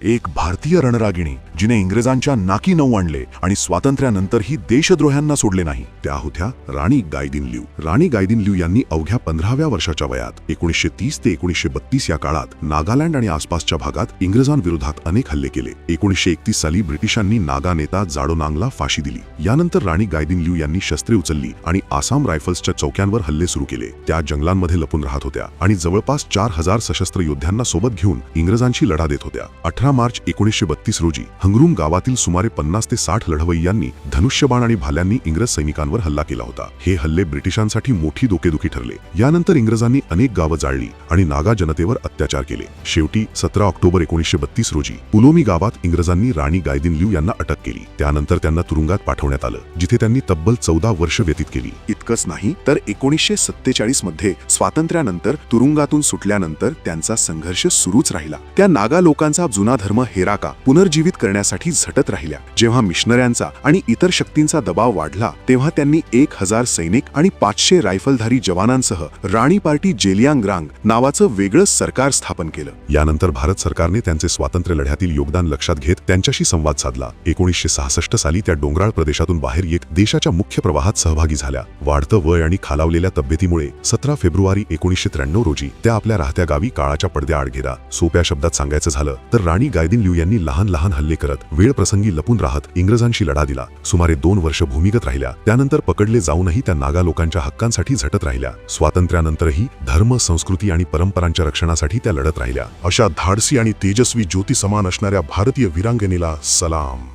एक भारतीय रणरागिणी जिने इंग्रजांच्या नाकी नऊ आणले आणि स्वातंत्र्यानंतरही देशद्रोह्यांना सोडले नाही, त्या होत्या राणी गायदिन्ल्यू. राणी गायदिन्ल्यू यांनी अवघ्या 15व्या वर्षाच्या वयात 1930 ते 1932 या काळात नागालँड आणि आसपासच्या भागात इंग्रजांविरोधात अनेक हल्ले केले. 1931 साली ब्रिटिशांनी नागा नेता जाडोनांगला फाशी दिली. यानंतर राणी गायदिन्ल्यू यांनी शस्त्रे उचलली आणि आसाम रायफल्सच्या चौक्यांवर हल्ले सुरू केले. त्या जंगलांमध्ये लपून राहत होत्या आणि जवळपास 4000 सशस्त्र योद्ध्यांना सोबत घेऊन इंग्रजांची लढा देत होत्या. 18 मार्च 1932 रोजी हंगरूम गावातील सुमारे 50 ते 60 लढवय्यांनी धनुष्यबाण आणि भाल्यांनी इंग्रज सैनिकांवर हल्ला केला होता. हे हल्ले ब्रिटिशांसाठी मोठी डोकेदुखी ठरले. यानंतर इंग्रजांनी अनेक गावं जाळली आणि नागा जनतेवर अत्याचार केले. शेवटी 17 ऑक्टोबर 1932 रोजी पुलोमी गावात इंग्रजांनी राणी गायदिन्ल्यू यांना अटक केली. त्यानंतर त्यांना तुरुंगात पाठवण्यात आलं, जिथे त्यांनी तब्बल 14 वर्ष व्यतीत केली. इतकंच नाही तर 1947 मध्ये स्वातंत्र्यानंतर तुरुंगातून सुटल्यानंतर त्यांचा संघर्ष सुरूच राहिला. त्या नागा लोकांचा जुना धर्म हेराका पुनर्जीवित करण्यासाठी झटत राहिल्या. जेव्हा मिशनऱ्यांचा आणि इतर शक्तींचा दबाव वाढला, तेव्हा त्यांनी 1000 सैनिक आणि 500 रायफलधारी जवानांसह राणी पार्टी जेलियांग्रांग नावाचं वेगळं सरकार स्थापन केलं. यानंतर भारत सरकारने त्यांचे स्वातंत्र्य लढ्यातील योगदान लक्षात घेत त्यांच्याशी संवाद साधला. 1966 साली त्या डोंगराळ प्रदेशातून बाहेर येत देशाच्या मुख्य प्रवाहात सहभागी झाल्या. वाढतं वय आणि खालावलेल्या तब्येतीमुळे 17 फेब्रुवारी 1993 रोजी त्या आपल्या राहत्या गावी काळाच्या पडद्याआड गेल्या. सोप्या शब्दात सांगायचं झालं तर राणी गायदिन्ल्यू यांनी लहान लहान हल्ले करत वेळ प्रसंगी लपून राहत इंग्रजांशी लढा दिला. सुमारे 2 वर्ष भूमिगत राहिल्या. त्यानंतर पकडले जाऊनही त्या नागा लोकांच्या हक्कांसाठी झटत राहिल्या. स्वातंत्र्यानंतरही धर्म, संस्कृती आणि परंपरांच्या रक्षणासाठी त्या लढत राहिल्या. अशा धाडसी आणि तेजस्वी ज्योती समान असणाऱ्या भारतीय वीरांगनेला सलाम.